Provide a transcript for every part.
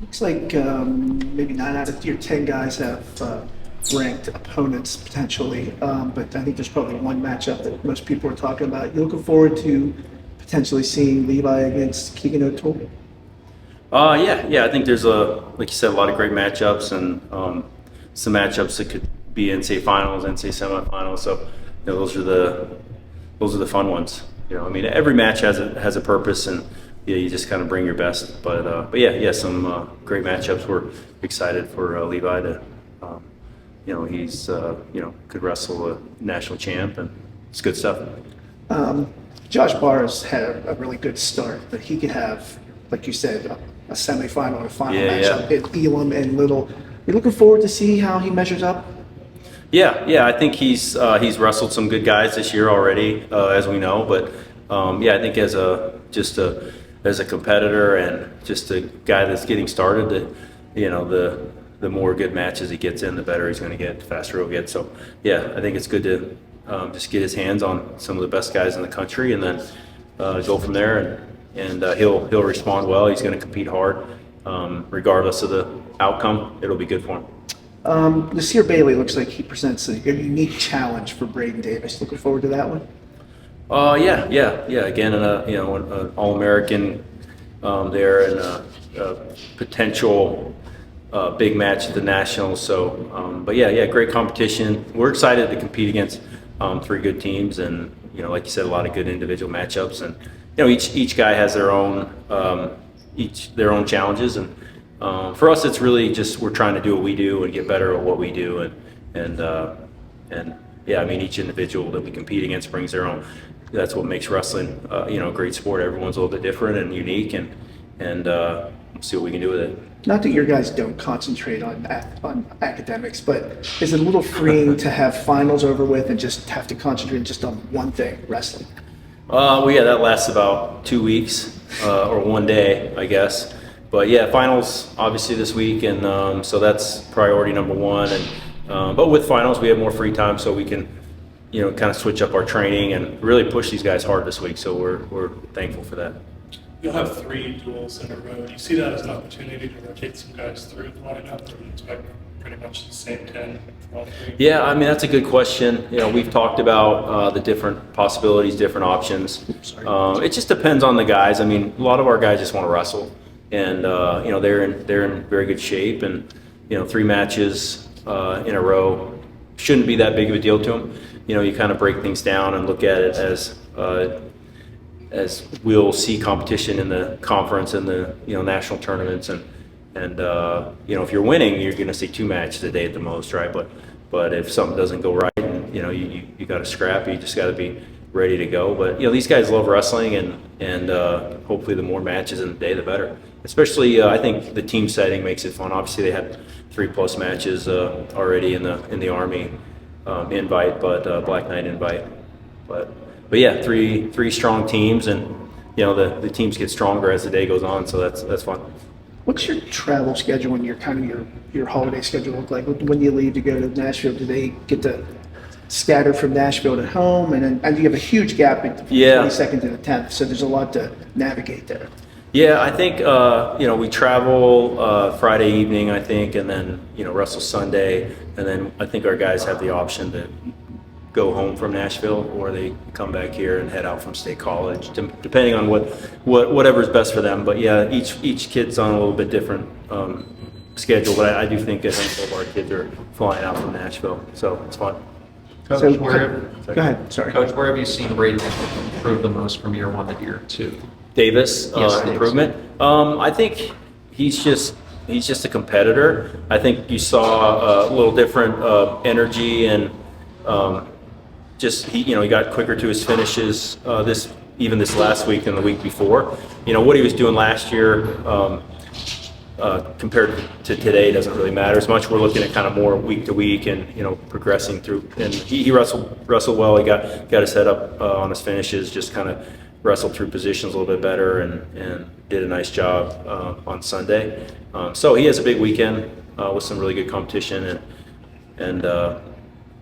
Looks like maybe 9 out of your 10 guys have ranked opponents potentially, but I think there's probably one matchup that most people are talking about. You looking forward to potentially seeing Levi against Keegan O'Toole? Yeah. I think there's like you said, a lot of great matchups and some matchups that could be NCAA finals, NCAA semifinals. So those are the fun ones. I mean, every match has a purpose, and you just kind of bring your best. But yeah, some great matchups. We're excited for Levi to, he's could wrestle a national champ, and it's good stuff. Josh Barr's had a really good start, but he could have, like you said, a semifinal or a final matchup at Elam and Little. You're looking forward to see how he measures up? Yeah. I think he's wrestled some good guys this year already, as we know. But I think as a competitor and just a guy that's getting started, the more good matches he gets in, the better he's going to get, the faster he'll get. So yeah, I think it's good to just get his hands on some of the best guys in the country, and then go from there. And he'll respond well. He's going to compete hard, regardless of the outcome. It'll be good for him. Nasir Bailey looks like he presents a unique challenge for Braden Davis. Looking forward to that one? Yeah. Again, an All-American there, and a potential big match at the Nationals. So, but yeah, great competition. We're excited to compete against three good teams, and like you said, a lot of good individual matchups. And each guy has their own challenges, and for us, it's really just we're trying to do what we do and get better at what we do, and yeah, I mean, each individual that we compete against brings their own. That's what makes wrestling, a great sport. Everyone's a little bit different and unique, and see what we can do with it. Not that your guys don't concentrate on academics, but is it a little freeing to have finals over with and just have to concentrate just on one thing, wrestling? That lasts about 2 weeks or one day, I guess. But yeah, finals obviously this week, and so that's priority number one. And but with finals, we have more free time, so we can, kind of switch up our training and really push these guys hard this week. So we're thankful for that. You'll have 3 duels in a row. Do you see that as an opportunity to rotate some guys through the lineup, or do you expect pretty much the same 10 for all 3? Yeah, I mean, that's a good question. We've talked about the different possibilities, different options. It just depends on the guys. I mean, a lot of our guys just want to wrestle, and they're in very good shape, and 3 matches in a row shouldn't be that big of a deal to them. You kind of break things down and look at it as we'll see competition in the conference and the national tournaments, and if you're winning, you're going to see 2 matches a day at the most, right? But if something doesn't go right, and you got to scrap, you just got to be ready to go. But these guys love wrestling, and hopefully the more matches in the day, the better. Especially, I think the team setting makes it fun. Obviously, they had 3+ matches already in the Army invite, but Black Knight invite. But yeah, three strong teams, and the teams get stronger as the day goes on. So that's fun. What's your travel schedule and your holiday schedule look like? When you leave to go to Nashville, do they get to scatter from Nashville to home? And you have a huge gap from the 22nd to the 10th, so there's a lot to navigate there. Yeah, I think we travel Friday evening, I think, and then wrestle Sunday, and then I think our guys have the option to go home from Nashville, or they come back here and head out from State College, depending on whatever's best for them. But yeah, each kid's on a little bit different schedule, but I do think a handful of our kids are flying out from Nashville, so it's fun. Coach, Go ahead. Sorry. Coach, where have you seen Braden improve the most from year 1 to year 2? Davis, Yes, improvement. I think he's just a competitor. I think you saw a little different energy, and he got quicker to his finishes this last week than the week before. What he was doing last year compared to today doesn't really matter as much. We're looking at kind of more week to week, and progressing through. And he wrestled well. He got his head up on his finishes, just kind of wrestled through positions a little bit better, and did a nice job on Sunday. So he has a big weekend with some really good competition, and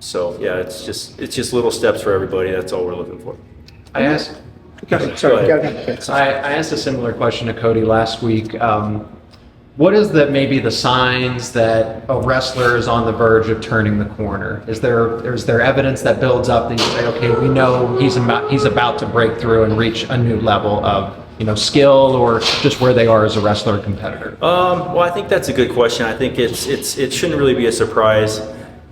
so yeah, it's just little steps for everybody. That's all we're looking for. I asked Sorry. I asked a similar question to Cody last week. What is that maybe the signs that a wrestler is on the verge of turning the corner? Is there evidence that builds up that you say, okay, we know he's about to break through and reach a new level of skill or just where they are as a wrestler or competitor? Well, I think that's a good question. I think it shouldn't really be a surprise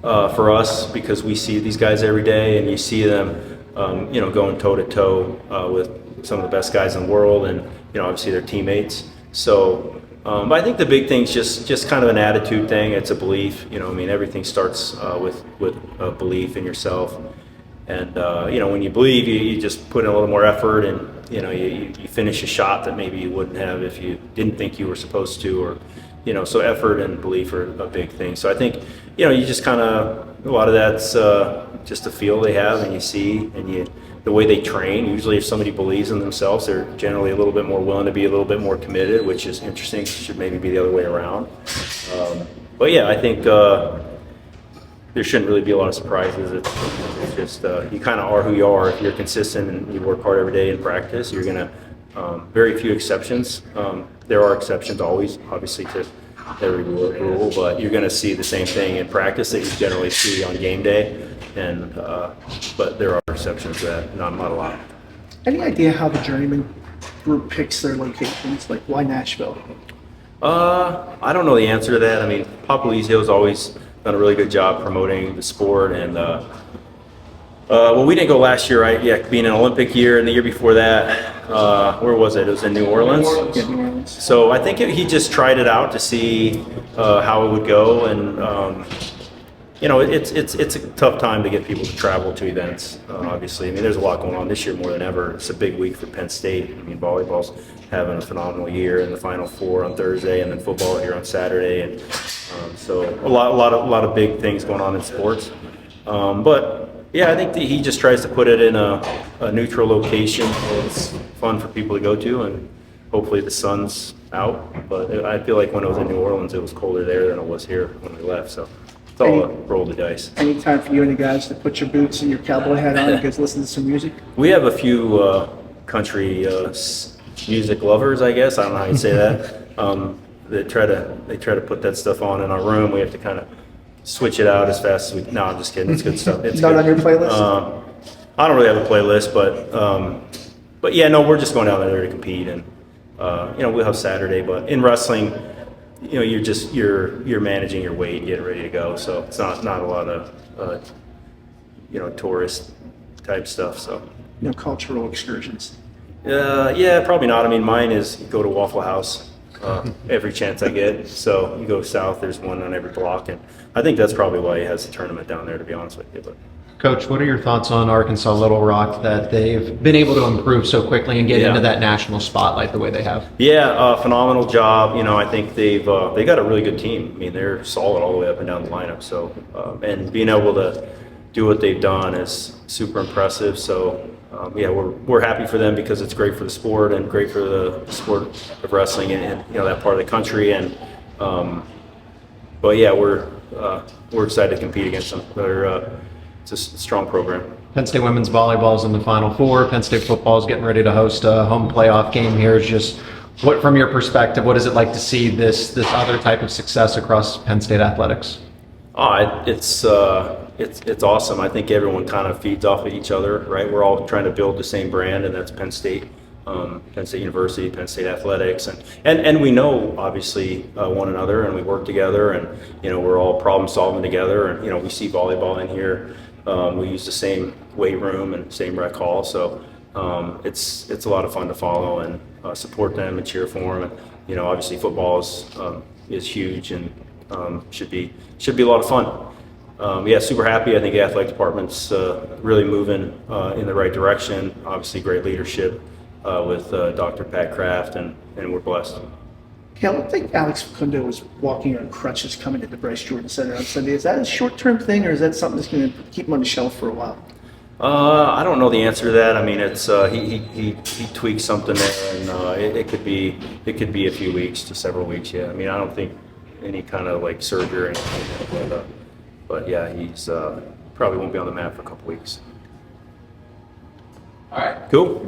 for us because we see these guys every day, and you see them, going toe to toe with some of the best guys in the world, and obviously their teammates. So. But I think the big thing is just kind of an attitude thing. It's a belief, everything starts with a belief in yourself. And, when you believe, you just put in a little more effort, and, you finish a shot that maybe you wouldn't have if you didn't think you were supposed to, or, so effort and belief are a big thing. So I think, you just kind of, a lot of that's just a feel they have, and you see, and the way they train. Usually if somebody believes in themselves, they're generally a little bit more willing to be a little bit more committed, which is interesting. It should maybe be the other way around. But yeah, I think there shouldn't really be a lot of surprises. It's just you kind of are who you are. If you're consistent and you work hard every day in practice, you're going to, very few exceptions. There are exceptions always, obviously, to every rule, but you're going to see the same thing in practice that you generally see on game day. And but there are exceptions to that, not a lot. Any idea how the Journeyman group picks their locations? Like, why Nashville? I don't know the answer to that. I mean, Popalizio's always done a really good job promoting the sport, and well, we didn't go last year, right? Yeah, being an Olympic year, and the year before that, where was it? It was in New Orleans. Yeah, New Orleans. So I think he just tried it out to see how it would go, and it's a tough time to get people to travel to events, obviously. I mean, there's a lot going on this year more than ever. It's a big week for Penn State. I mean, volleyball's having a phenomenal year in the Final Four on Thursday, and then football here on Saturday. And so a lot of big things going on in sports. But yeah, I think that he just tries to put it in a neutral location where it's fun for people to go to, and hopefully the sun's out. But I feel like when I was in New Orleans, it was colder there than it was here when we left. So. It's all a roll of the dice. Any time for you and the guys to put your boots and your cowboy hat on and go listen to some music? We have a few country music lovers, I guess. I don't know how you say that. They try to put that stuff on in our room. We have to kind of switch it out as fast as we. No, I'm just kidding. It's good stuff. It's Not good. on your playlist? I don't really have a playlist, but yeah, no, we're just going down there to compete, and we'll have Saturday. But in wrestling, you're managing your weight, getting ready to go. So it's not a lot of tourist type stuff. So Cultural excursions. yeah, probably not. I mean, mine is go to Waffle House every chance I get. So you go south, there's one on every block, and I think that's probably why he has the tournament down there, to be honest with you. But Coach, what are your thoughts on Arkansas Little Rock, that they've been able to improve so quickly and get into that national spotlight the way they have? Yeah, phenomenal job. I think they got a really good team. I mean, they're solid all the way up and down the lineup. So and being able to do what they've done is super impressive. So yeah, we're happy for them because it's great for the sport and great for the sport of wrestling and that part of the country. And but yeah, we're excited to compete against them. It's a strong program. Penn State women's volleyball is in the Final Four. Penn State football is getting ready to host a home playoff game here. Just what, from your perspective, what is it like to see this other type of success across Penn State athletics? It's awesome. I think everyone kind of feeds off of each other, right? We're all trying to build the same brand, and that's Penn State. Penn State University, Penn State Athletics, and we know obviously one another, and we work together, and we're all problem solving together, and we see volleyball in here. We use the same weight room and same rec hall, so it's a lot of fun to follow and support them and cheer for them. And obviously football is huge and should be a lot of fun. Yeah, super happy. I think the athletic department's really moving in the right direction. Obviously, great leadership with Dr. Pat Kraft, and we're blessed. Cael, I think Alex Facundo was walking on crutches coming to the Bryce Jordan Center on Sunday. Is that a short-term thing, or is that something that's going to keep him on the shelf for a while? I don't know the answer to that. I mean, it's he tweaks something there, and it could be a few weeks to several weeks. Yeah, I mean, I don't think any kind of like surgery or anything, but yeah, he's probably won't be on the mat for a couple weeks. All right. Cool.